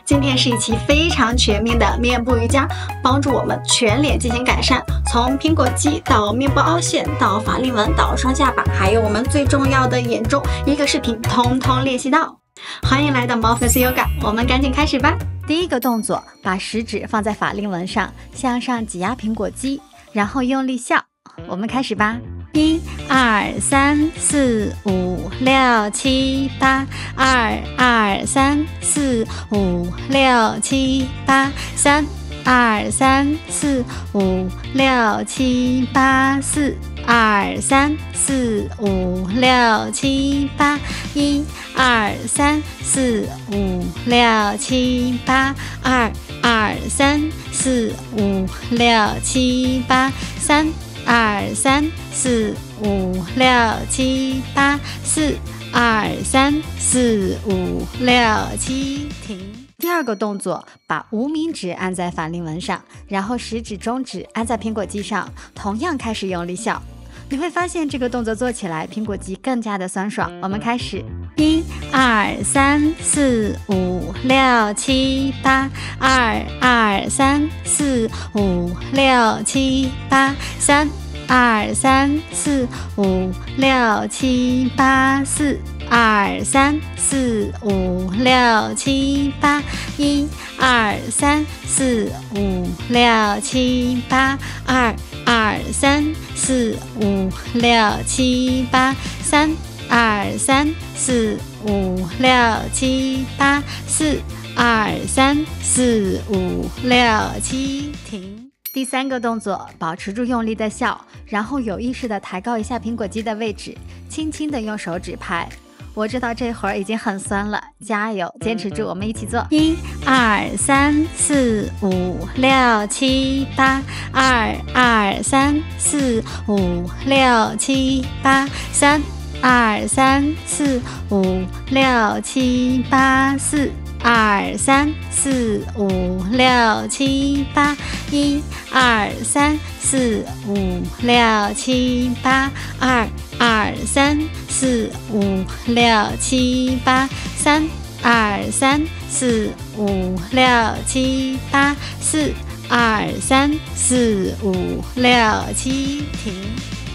今天是一期非常全面的面部瑜伽，帮助我们全脸进行改善，从苹果肌到面部凹陷到法令纹到双下巴，还有我们最重要的眼周，一个视频通通练习到。欢迎来到毛粉丝 Yoga， 我们赶紧开始吧。第一个动作，把食指放在法令纹上，向上挤压苹果肌，然后用力笑。我们开始吧。1、2、3、4、5、6、7、8。2、2、3、4、5、6、7、8。3、2、3、4、5、6、7、8。4、2、3、4、5、6、7、8。1、2、3、4、5、6、7、8。2、2、3、4、5、6、7、8。3、2、3、4、5、6、7、8。4、2、3、4、5、6、7，停。第二个动作，把无名指按在法令纹上，然后食指、中指按在苹果肌上，同样开始用力笑。你会发现这个动作做起来，苹果肌更加的酸爽。我们开始。1、2、3、4、5、6、7、8。2、2、3、4、5、6、7、8。3、2、3、4、5、6、7、8。4、2、3、4、5、6、7、8。1、2、3、4、5、6、7、8。2、2、3、4、5、6、7、8。3、2、3、4、5、6、7、8。4、2、3、4、5、6、7，停。第三个动作，保持住用力的笑，然后有意识的抬高一下苹果肌的位置，轻轻的用手指拍。我知道这会儿已经很酸了，加油，坚持住，我们一起做。1、2、3、4、5、6、7、8。2、2、3、4、5、6、7、8。3、2、3、4、5、6、7、8。4、2、3、4、5、6、7、8。1、2、3、4、5、6、7、8。2、2、3、4、5、6、7、8。3、2、3、4、5、6、7、8。4、2、3、4、5、6、7，停。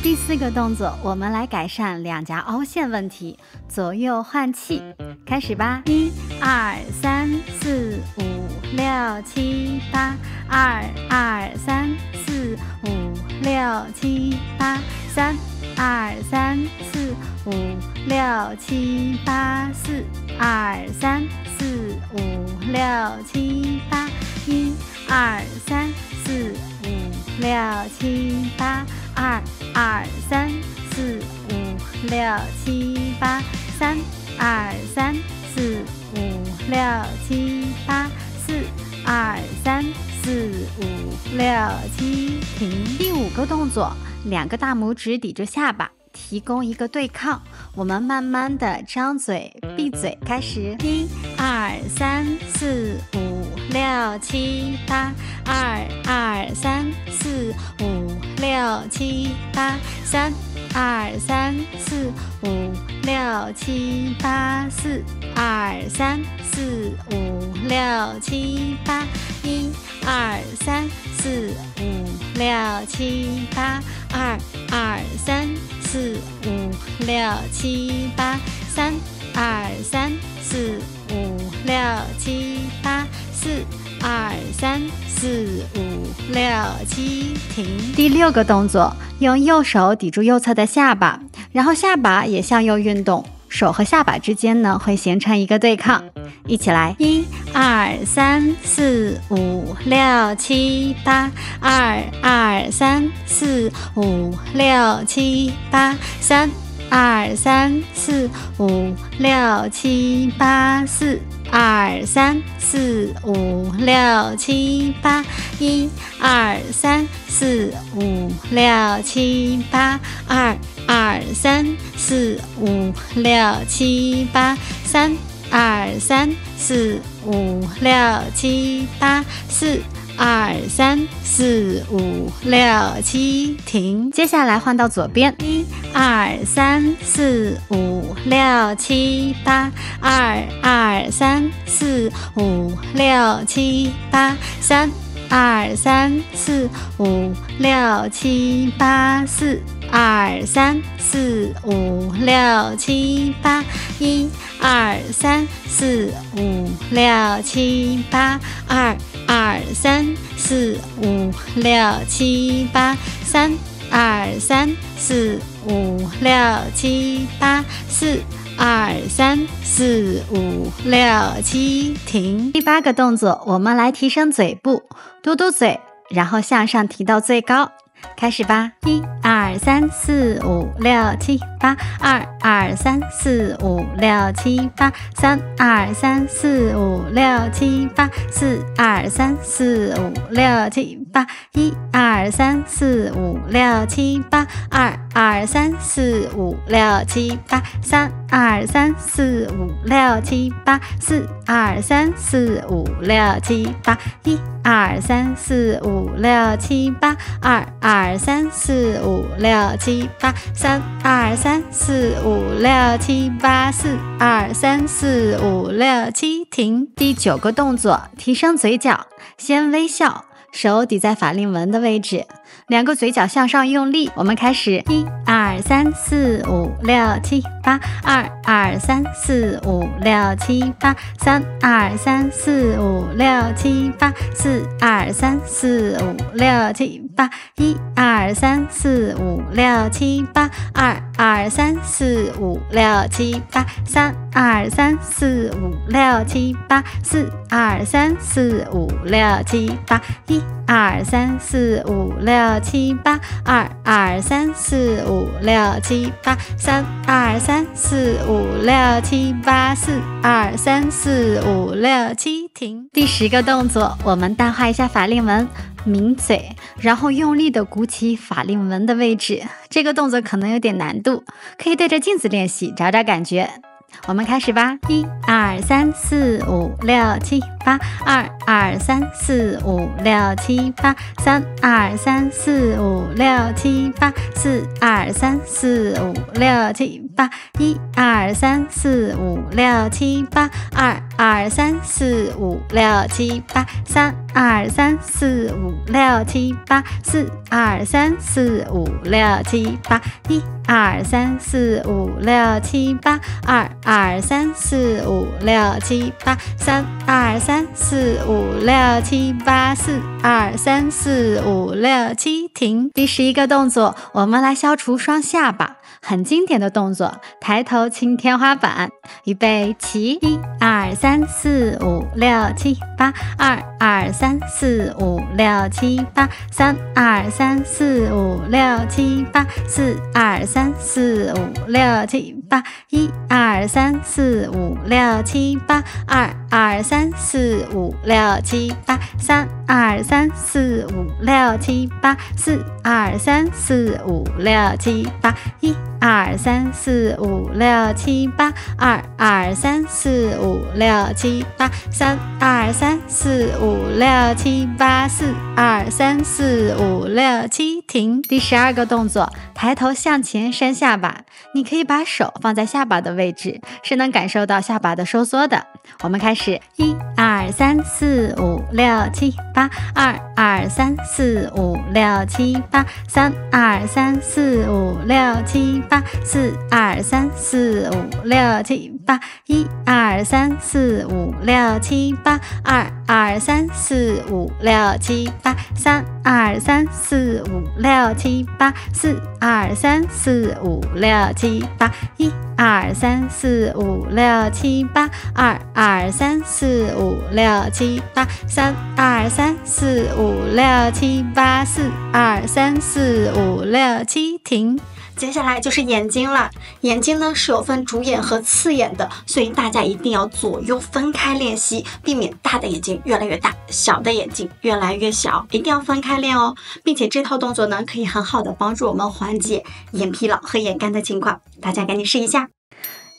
第四个动作，我们来改善两颊凹陷问题，左右换气，开始吧。1、2、3、4、5、6、7、8。2、2、3、4、5、6、7、8。3、2、3、4、5、6、7、8。4、2、3、4、5、6、7、8。1、2、3、4、5、6、7、8。2、2、3、4、5、6、7、8。3、2、3、4、5、6、7、8。4、2、3、4、5、6、7，停。第五个动作，两个大拇指抵住下巴，提供一个对抗。我们慢慢的张嘴闭嘴，开始。1、2、3、4、5、6、7、8。2、2、3、4、5、6、7、8。3、2、3、4、5、6、7、8。4、2、3、4、5、6、7、8。1、2、3、4、5、6、7、8。2、2、3、4、5、6、7、8。3、2、3、4、5、6、7、8。4、2、3、4、5、6、7，停。第六个动作，用右手抵住右侧的下巴，然后下巴也向右运动，手和下巴之间呢会形成一个对抗。一起来。1、2、3、4、5、6、7、8。2、2、3、4、5、6、7、8。3、2、3、4、5、6、7、8。4、2、3、4、5、6、7、8。1、2、3、4、5、6、7、8。2、2、3、4、5、6、7、8。3、2、3、4、5、6、7、8。4、2、3、4、5、6、7，停。接下来换到左边，1、2、3、4、5、6、7、8，2、2、3、4、5、6、7、8，3、2、3、4、5、6、7、8，4、2、3、4、5、6、7、8，1、2、3、4、5、6、7、8，2、2、3、4、5、6、7、8，3、2、3、4、5、6、7、8，4、2、3、4、5、6、7，停。第8个动作，我们来提升嘴部，嘟嘟嘴，然后向上提到最高。开始吧！1、2、3、4、5、6、7、8，2、2、3、4、5、6、7、8，3、2、3、4、5、6、7、8，4、2、3、4、5、6、7、8，1、2、3、4、5、6、7、8，2、2、3、4、5、6、7、8，3、2、3、4、5、6、7、8，4、2、3、4、5、6、7、8，1、2、3、4、5、6、7、8，2、2、3、4、5、6、7、8，3、2、3、4、5、6、7、8，4、2、3、4、5、6、7，停。第9个动作，提升嘴角，先微笑，手抵在法令纹的位置，2个嘴角向上用力。我们开始，1、2、3、4、5、6、7、8，2、2、3、4、5、6、7、8，3、2、3、4、5、6、7、8，4、2、3、4、5、6、7、8，1、2、3、4、5、6、7、8，2、2、3、4、5、6、7、8，3、2、3、4、5、6、7、8，4、2、3、4、5、6、7、8，1、2、3、4、5、6、7、8，2、2、3、4、5、6、7、8，3、2、3、4、5、6、7、8，4、2、3、4、5、6、7，停。第10个动作，我们淡化一下法令纹，抿嘴，然后用力的鼓起法令纹的位置。这个动作可能有点难度，可以对着镜子练习，找找感觉。我们开始吧，1、2、3、4、5、6、7、8，2、2、3、4、5、6、7、8，3、2、3、4、5、6、7、8，4、2、3、4、5、6、7、8，1、2、3、4、5、6、7、8，2、2、3、4、5、6、7、8，3、2、3、4、5、6、7、8，4、2、3、4、5、6、7、8，1、2、3、4、5、6、7、8，2、2、3、4、5、6、7、8，3、2、3、4、5、6、7、8，4、2、3、4、5、6、7，停。第11个动作，我们来消除双下巴，很经典的动作，抬头亲天花板。预备起，1、2、3、4、5、6、7、8，2、2、3、4、5、6、7、8，3、2、3、4、5、6、7、8，4、2、3、4、5、6、7、8，1、2、3、4、5、6、7、8，2、2、3、4、5、6、7、8，3、2、3、4、5、6、7、8，4、2、3、4、5、6、7、8，1、2、3、4、5、6、7、8，2、2、3、4、5、6、7、8，3、2、3、4、5、6、7、8，4、2、3、4、5、6、7，停。第12个动作，抬头向前伸下巴，你可以把手放在下巴的位置，是能感受到下巴的收缩的。我们开始，1、2、3、4、5、6、7、8，2、2、3、4、5、6、7、8，3、2、3、4、5、6、7、8，4、2、3、4、5、6、7、8，1、2、3、4、5、6、7、8，2、2、3、4、5、6、7、8，3、2、3、4、5、6、7、8，4、2、3、4、5、6、7、8，1、2、3、4、5、6、7、8，2、2、3、4、5、6、7、8，3、2、3、4、5、6、7、8，4、2、3、4、5、6、7，停。接下来就是眼睛了，眼睛呢是有分主眼和次眼的，所以大家一定要左右分开练习，避免大的眼睛越来越大，小的眼睛越来越小，一定要分开练哦。并且这套动作呢，可以很好的帮助我们缓解眼疲劳和眼干的情况，大家赶紧试一下。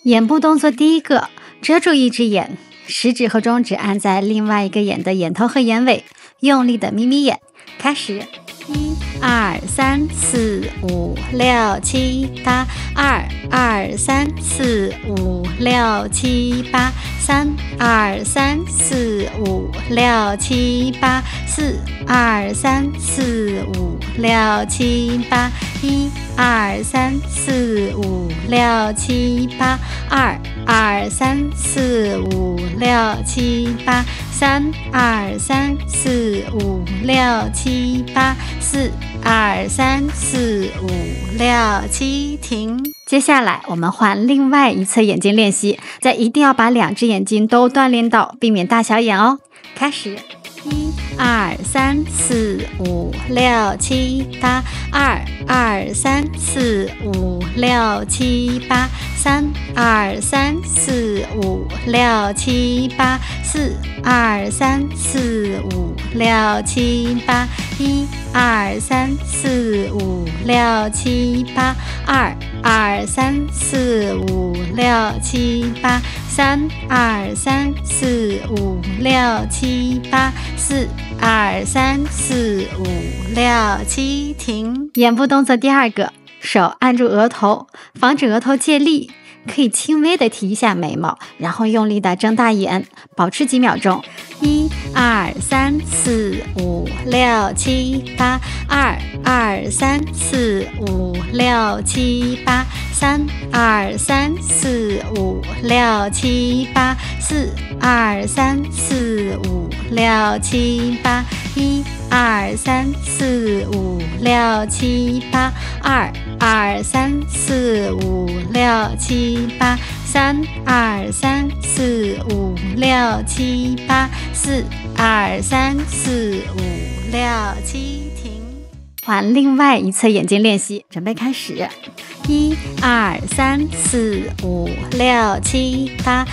眼部动作第1个，遮住一只眼，食指和中指按在另外一个眼的眼头和眼尾，用力的眯眯眼。开始，1、2、3、4、5、6、7、8，2、2、3、4、5、6、7、8，3、2、3、4、5、6、7、8，4、2、3、4、5、6、7、8，1、2、3、4、5、6、7、8，2、2、3、4、5、6、7、8，3、2、3、4、5、6、7、8，4、2、3、4、5、6、7，停。接下来我们换另外一侧眼睛练习，再一定要把2只眼睛都锻炼到，避免大小眼哦。开始，1、2、3、4、5、6、7、8，2、2、3、4、5、6、7、8，3、2、3、4、5、6、7、8，4、2、3、4、5、6、7、8，1、2、3、4、5、6、7、8，2、2、3、4、5、6、7、8，3、2、3、4、5、6、7、8，4、2、3、4、5、6、7，停。眼部动作第2个，手按住额头，防止额头借力，可以轻微的提一下眉毛，然后用力的睁大眼，保持几秒钟。1、2、3、4、5、6、7、8，2、2、3、4、5、6、7、8，3、2、3、4、5、6、7、8，4、2、3、4、5、6、7、8，1、2、3、4、5、6、7、8，2、2、3、4、5、6、7、8，3、2、3、4、5、6、7、8，4、2、3、4、5、6、7，停。换另外一侧眼睛练习，准备开始。1、2、3、4、5、6、7、8，2、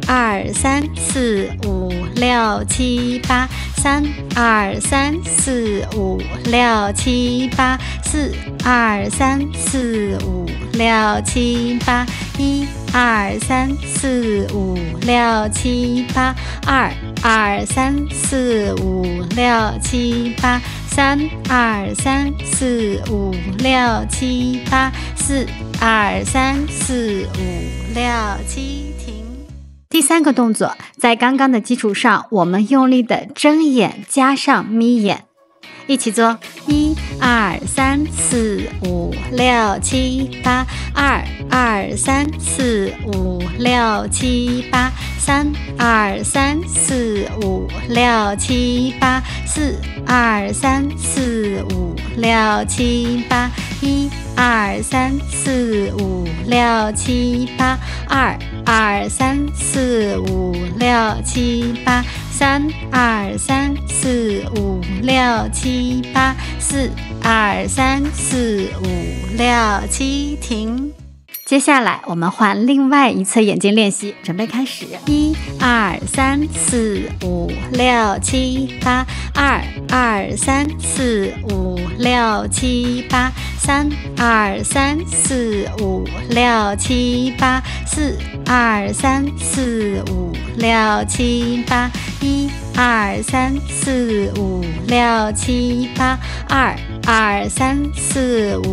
2、3、4、5、6、7、8，3、2、3、4、5、6、7、8，4、2、3、4、5、6、7、8，1、2、3、4、5、6、7、8，2、2、3、4、5、6、7、8，3、2、3、4、5、6、7、8，4、2、3、4、5、6、7，停。第3个动作，在刚刚的基础上，我们用力的睁眼加上眯眼，一起做。1、2、3、4、5、6、7、8，2、2、3、4、5、6、7、8，3、2、3、4、5、6、7、8，4、2、3、4、5、6、7、8，1、2、3、4、5、6、7、8，2、2、3、4、5、6、7、8，3、2、3、4、5、6、7、8，4、2、3、4、5、6、7，停。接下来我们换另外一侧眼睛练习，准备开始。1、2、3、4、5、6、7、8，2、2、3、4、5、6、7、8，3、2、3、4、5、6、7、8，4、2、3、4、5、6、7、8，1、2、3、4、5、6、7、8，2、2、3、4、5、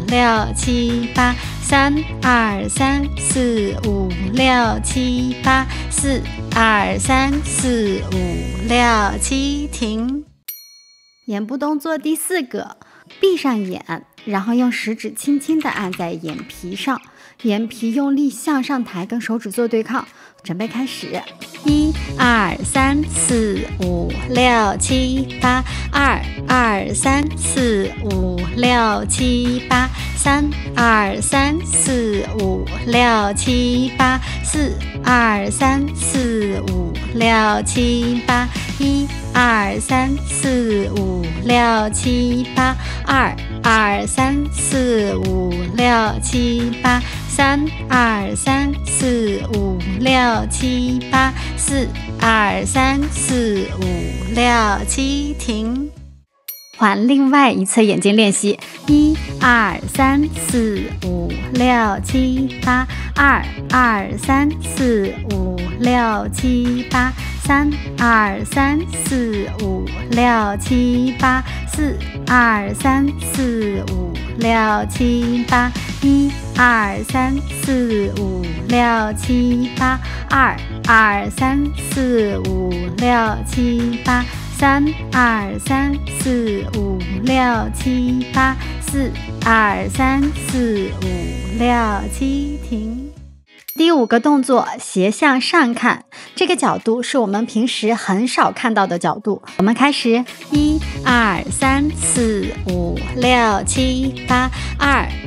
6、7、8，3、2、3、4、5、6、7、8，4、2、3、4、5、6、7，停。眼部动作第4个，闭上眼，然后用食指轻轻地按在眼皮上，眼皮用力向上抬，跟手指做对抗。准备开始。1、2、3、4、5、6、7、8，2、2、3、4、5、6、7、8，3、2、3、4、5、6、7、8，4、2、3、4、5、6、7、8，1、2、3、4、5、6、7、8，2、2、3、4、5、6、7、8，3、2、3、4、5、6、7、8，4、2、3、4、5、6、7，停。换另外一侧眼睛练习。1、2、3、4、5、6、7、8，2、2、3、4、5、6、7、8，3、2、3、4、5、6、7、8，4、2、3、4、5、6、7、8，1、2、3、4、5、6、7、8，2、2、3、4、5、6、7、8。3、2、3、4、5、6、7、8，4、2、3、4、5、6、7，停。第5个动作，斜向上看，这个角度是我们平时很少看到的角度。我们开始，1、2、3、4、5、6、7、8，2、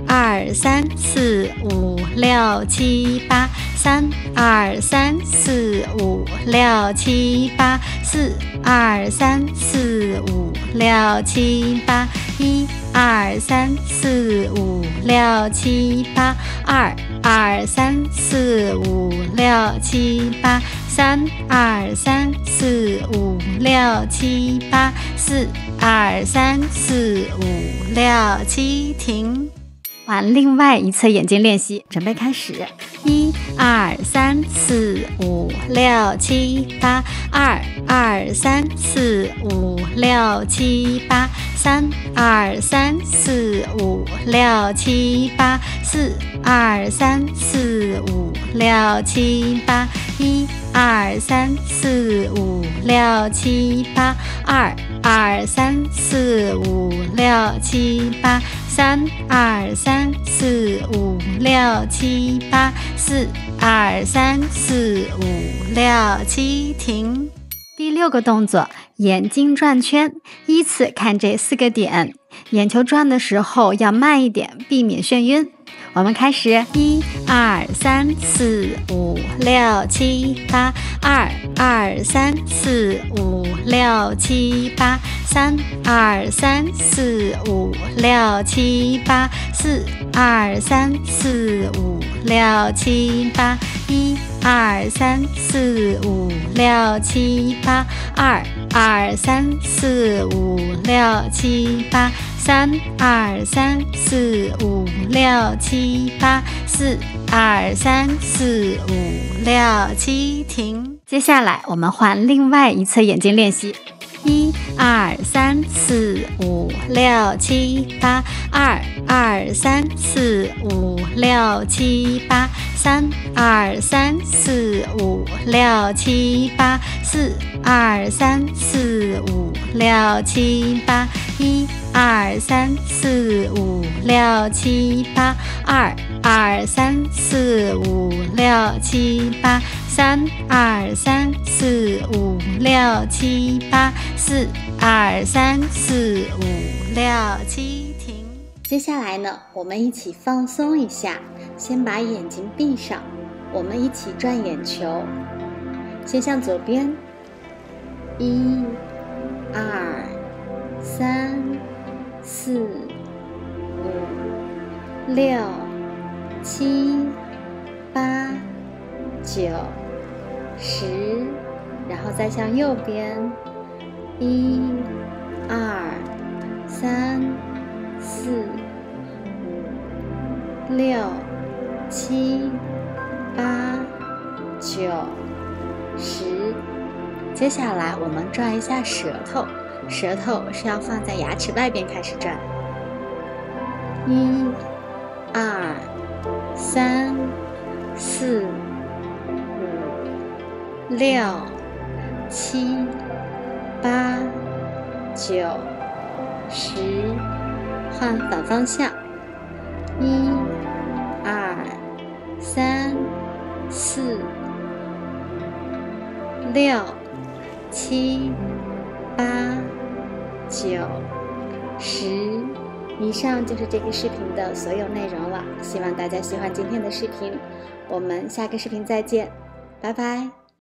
2、3、4、5、6、7、8，3、2、3、4、5、6、7、8，4、2、3、4、5、6、7、8，1、2、3、4、5、6、7、8，2、2、3、4、5、6、7、8，3、2、3、4、5、6、7、8，4、2、3、4、5、6、7，停。玩另外一侧眼睛练习，准备开始。1、2、3、4、5、6、7、8，2、2、3、4、5、6、7、8，3、2、3、4、5、6、7、8，4、2、3、4、5、6、7、8，1、2、3、4、5、6、7、8，2、2、3、4、5、6、7、8，3、2、3、4、5、6、7、8，4、2、3、4、5、6、7，停。第6个动作，眼睛转圈，依次看这4个点，眼球转的时候要慢一点，避免眩晕。我们开始，1、2、3、4、5、6、7、8，2、2、3、4、5、6、7、8，3、2、3、4、5、6、7、8，4、2、3、4、5、6、7、8，1、2、3、4、5、6、7、8，2、2、3、4、5、6、7、8，3、2、3、4、5、6、7、8，4、2、3、4、5、6、7，停。接下来我们换另外一侧眼睛练习。1、2、3、4、5、6、7、8，2、2、3、4、5、6、7、8，3、2、3、4、5、6、7、8，4、2、3、4、5、6、7、8，1、2、3、4、5、6、7、8，2、2、3、4、5、6、7、8，3、2、3、4、5、6、7、8，4、2、3、4、5、6、7，停。接下来呢，我们一起放松一下，先把眼睛闭上，我们一起转眼球。先向左边，1、2、3、4、5、6、7、8、9、10，然后再向右边，1、2、3、4、5、6、7、8、9、10。接下来我们转一下舌头，舌头是要放在牙齿外边开始转。1、2、3、4、5、6、7、8、9、10，换反方向。1、2、3、4、6、7、8、9、10。以上就是这个视频的所有内容了，希望大家喜欢今天的视频，我们下个视频再见，拜拜。